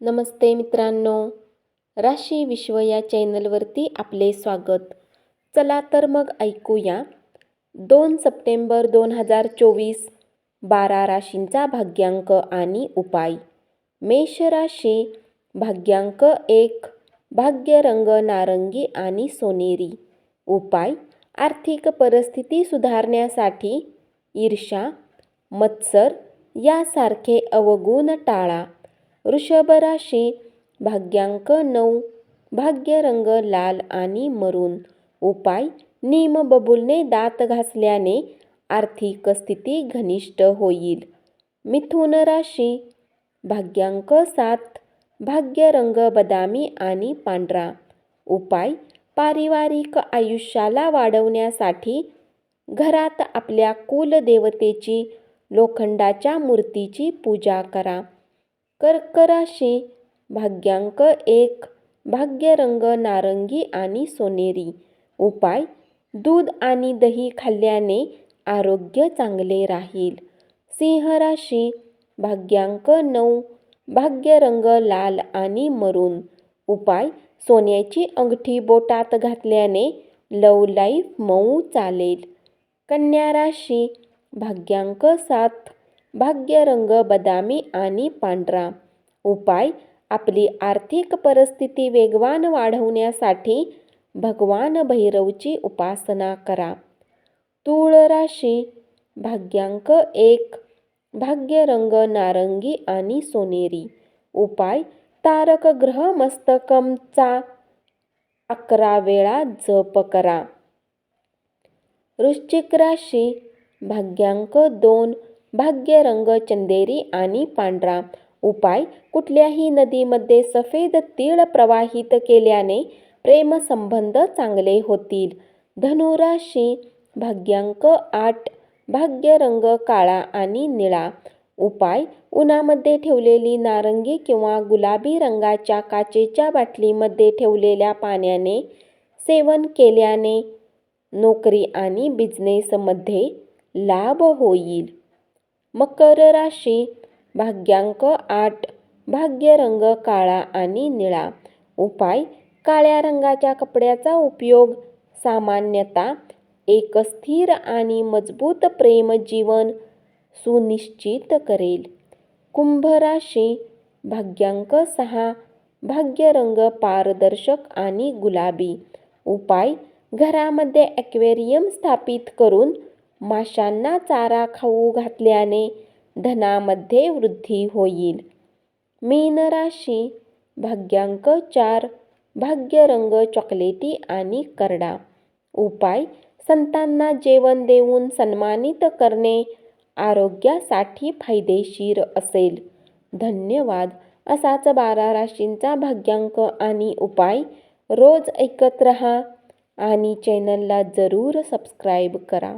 नमस्ते मित्रांनो, राशी विश्व या चॅनलवरती आपले स्वागत. चला तर मग ऐकूया 2 सप्टेंबर 2024 12 राशींचा भाग्यांक आणि उपाय. मेष राशी, भाग्यांक 1, भाग्य रंग नारंगी आणि सोनेरी. उपाय: आर्थिक परिस्थिती सुधारण्यासाठी ईर्ष्या, मत्सर यासारखे अवगुण टाळा. वृषभ राशी, भाग्यांक 9, भाग्य रंग लाल आणि मरून. उपाय: नीम बबूलने दात घासल्याने आर्थिक स्थिती घनिष्ठ होईल. मिथुन राशी, भाग्यांक 7, भाग्य रंग बदामी आणि पांढरा. उपाय: पारिवारिक आयुष्याला वाढवण्यासाठी घरात आपल्या कुलदेवतेची लोखंडाच्या मूर्तीची पूजा करा. कर्क राशी, भाग्यांक 1, भाग्य रंग नारंगी आणि सोनेरी. उपाय: दूध आणि दही खाल्ल्याने आरोग्य चांगले राहील. सिंह राशी, भाग्यांक 9, भाग्य रंग लाल आणि मरून. उपाय: सोन्याची अंगठी बोटात घातल्याने लव्ह लाईफ मऊ चालेल. कन्या राशी, भाग्यांक 7, भाग्य रंग बदामी आणि पांढरा. उपाय: आपली आर्थिक परिस्थिती वेगवान वाढवण्यासाठी भगवान भैरवची उपासना करा. तूळ राशी, भाग्यांक 1, भाग्य रंग नारंगी आणि सोनेरी. उपाय: तारक ग्रह मस्तकमचा 11 वेळा जप करा. वृश्चिक राशी, भाग्यांक 2, भाग्य रंग चंदेरी आणि पांढरा. उपाय: कुठल्याही नदीमध्ये सफेद तीळ प्रवाहित केल्याने प्रेमसंबंध चांगले होतील. धनु राशी, भाग्यांक 8, भाग्य रंग काळा आणि निळा. उपाय: उन्हामध्ये ठेवलेली नारंगी किंवा गुलाबी रंगाच्या काचेच्या बाटलीमध्ये ठेवलेल्या पाण्याने सेवन केल्याने नोकरी आणि बिझनेसमध्ये लाभ होईल. मकर राशी, भाग्यांक 8, भाग्य रंग काळा आणि निळा. उपाय: काळ्या रंगाच्या कपड्याचा उपयोग सामान्यतः एक स्थिर आणि मजबूत प्रेम जीवन सुनिश्चित करेल. कुंभ राशी, भाग्यांक 6, भाग्य रंग पारदर्शक आणि गुलाबी. उपाय: घरामध्ये ॲक्वेरियम स्थापित करून माशांना चारा खाऊ घातल्याने धनामध्ये वृद्धी होईल. मीन राशी, भाग्यांक 4, भाग्य रंग चॉकलेटी आणि करडा. उपाय: संतांना जेवण देऊन सन्मानित करणे आरोग्यासाठी फायदेशीर असेल. धन्यवाद. असाच 12 राशींचा भाग्यांक आणि उपाय रोज ऐकत रहा आणि चॅनलला जरूर सबस्क्राईब करा.